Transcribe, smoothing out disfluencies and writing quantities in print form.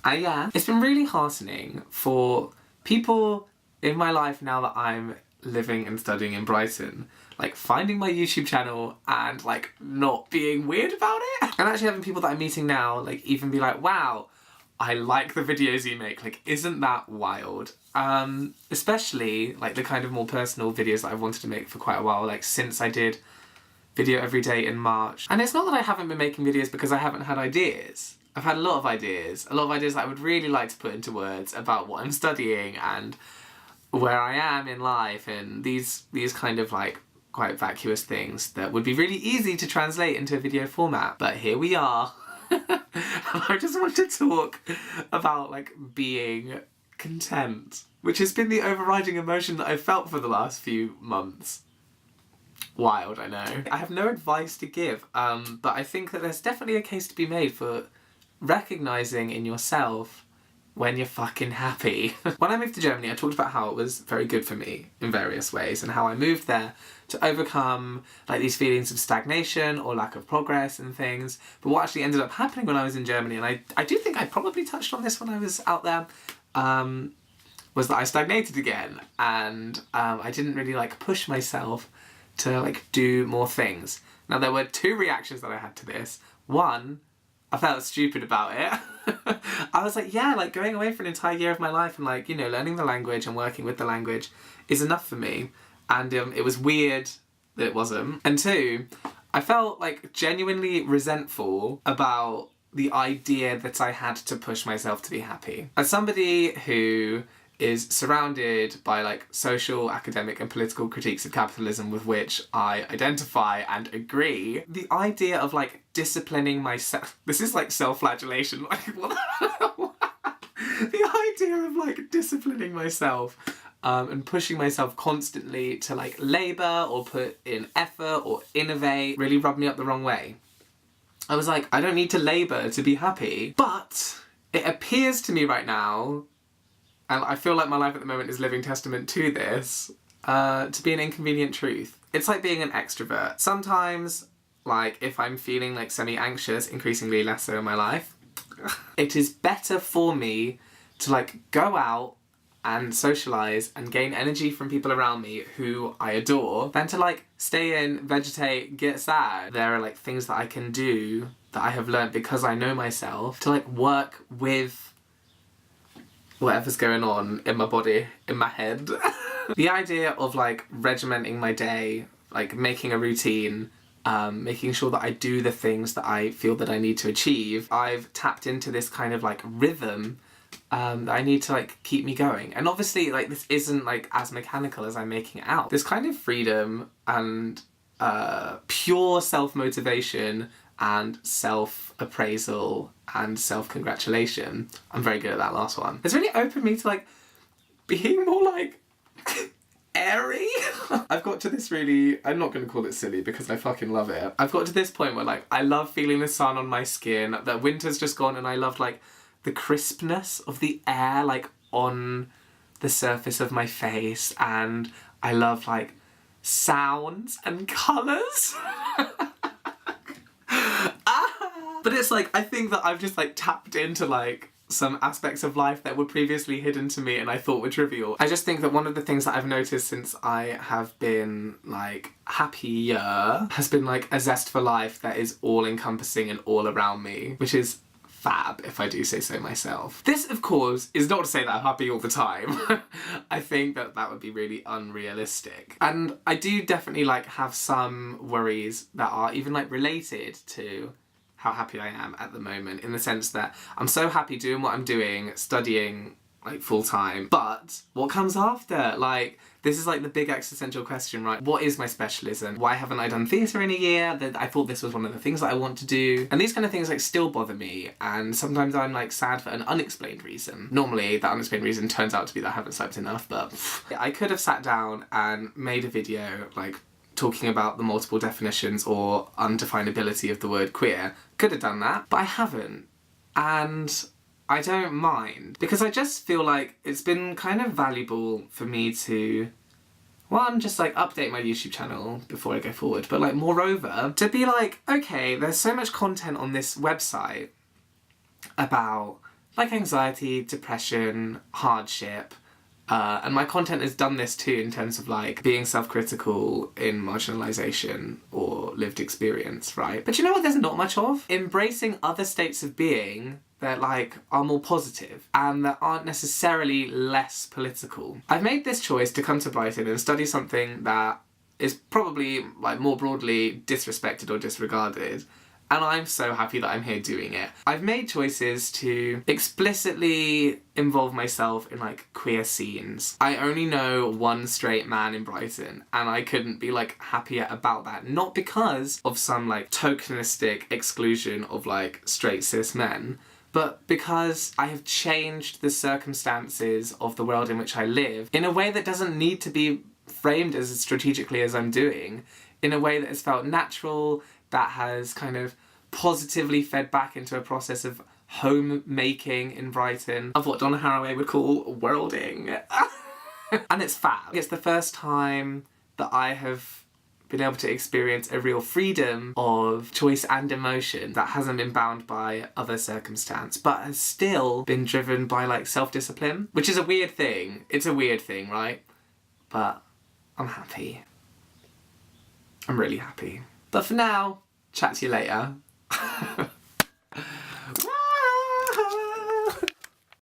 Yeah, it's been really heartening for people in my life now that I'm living and studying in Brighton, like finding my YouTube channel and like not being weird about it. And actually having people that I'm meeting now like even be like, wow, I like the videos you make, like isn't that wild? Especially like the kind of more personal videos that I've wanted to make for quite a while, like since I did video every day in March. And it's not that I haven't been making videos because I haven't had ideas. I've had a lot of ideas that I would really like to put into words about what I'm studying and where I am in life, and these kind of like quite vacuous things that would be really easy to translate into a video format. But here we are. I just want to talk about like being content, which has been the overriding emotion that I've felt for the last few months. Wild, I know. I have no advice to give, but I think that there's definitely a case to be made for recognising in yourself when you're fucking happy. When I moved to Germany, I talked about how it was very good for me in various ways and how I moved there to overcome like these feelings of stagnation or lack of progress and things. But what actually ended up happening when I was in Germany, and I do think I probably touched on this when I was out there, was that I stagnated again, and I didn't really like push myself to like do more things. Now there were two reactions that I had to this. One, I felt stupid about it. I was like, yeah, like going away for an entire year of my life and like, you know, learning the language and working with the language is enough for me. And it was weird that it wasn't. And two, I felt like genuinely resentful about the idea that I had to push myself to be happy. As somebody who is surrounded by like social, academic and political critiques of capitalism with which I identify and agree, the idea of like disciplining myself, this is like self-flagellation, like what the hell? The idea of like disciplining myself and pushing myself constantly to like labour or put in effort or innovate really rubbed me up the wrong way. I was like, I don't need to labour to be happy, but it appears to me right now, and I feel like my life at the moment is living testament to this, to be an inconvenient truth. It's like being an extrovert. Sometimes, like, if I'm feeling like semi-anxious, increasingly less so in my life, it is better for me to like go out and socialise and gain energy from people around me who I adore than to like stay in, vegetate, get sad. There are like things that I can do that I have learnt because I know myself to like work with whatever's going on in my body, in my head. The idea of like regimenting my day, like making a routine, making sure that I do the things that I feel that I need to achieve, I've tapped into this kind of like rhythm that I need to like keep me going. And obviously like this isn't like as mechanical as I'm making it out. This kind of freedom and pure self-motivation and self-appraisal and self-congratulation, I'm very good at that last one, it's really opened me to like being more like airy. I've got to this really, I'm not going to call it silly because I fucking love it. I've got to this point where like I love feeling the sun on my skin, that winter's just gone, and I loved like the crispness of the air like on the surface of my face, and I love like sounds and colours. But it's like, I think that I've just like tapped into like some aspects of life that were previously hidden to me and I thought were trivial. I just think that one of the things that I've noticed since I have been like happier has been like a zest for life that is all encompassing and all around me, which is fab, if I do say so myself. This, of course, is not to say that I'm happy all the time. I think that that would be really unrealistic. And I do definitely like have some worries that are even like related to how happy I am at the moment, in the sense that I'm so happy doing what I'm doing, studying like full time, but what comes after? Like, this is like the big existential question, right? What is my specialism? Why haven't I done theatre in a year? I thought this was one of the things that I want to do. And these kind of things like still bother me, and sometimes I'm like sad for an unexplained reason. Normally that unexplained reason turns out to be that I haven't slept enough, but I could have sat down and made a video like talking about the multiple definitions or undefinability of the word queer. Could have done that, but I haven't. And I don't mind, because I just feel like it's been kind of valuable for me to, one, just like update my YouTube channel before I go forward, but like moreover, to be like, okay, there's so much content on this website about like anxiety, depression, hardship. And my content has done this too in terms of like being self-critical in marginalisation or lived experience, right? But you know what there's not much of? Embracing other states of being that like are more positive and that aren't necessarily less political. I've made this choice to come to Brighton and study something that is probably like more broadly disrespected or disregarded. And I'm so happy that I'm here doing it. I've made choices to explicitly involve myself in like queer scenes. I only know one straight man in Brighton and I couldn't be like happier about that. Not because of some like tokenistic exclusion of like straight cis men, but because I have changed the circumstances of the world in which I live in a way that doesn't need to be framed as strategically as I'm doing, in a way that has felt natural, that has kind of positively fed back into a process of homemaking in Brighton, of what Donna Haraway would call worlding. And it's fab. It's the first time that I have been able to experience a real freedom of choice and emotion that hasn't been bound by other circumstance, but has still been driven by like self-discipline, which is a weird thing. It's a weird thing, right? But I'm happy. I'm really happy. But for now, chat to you later.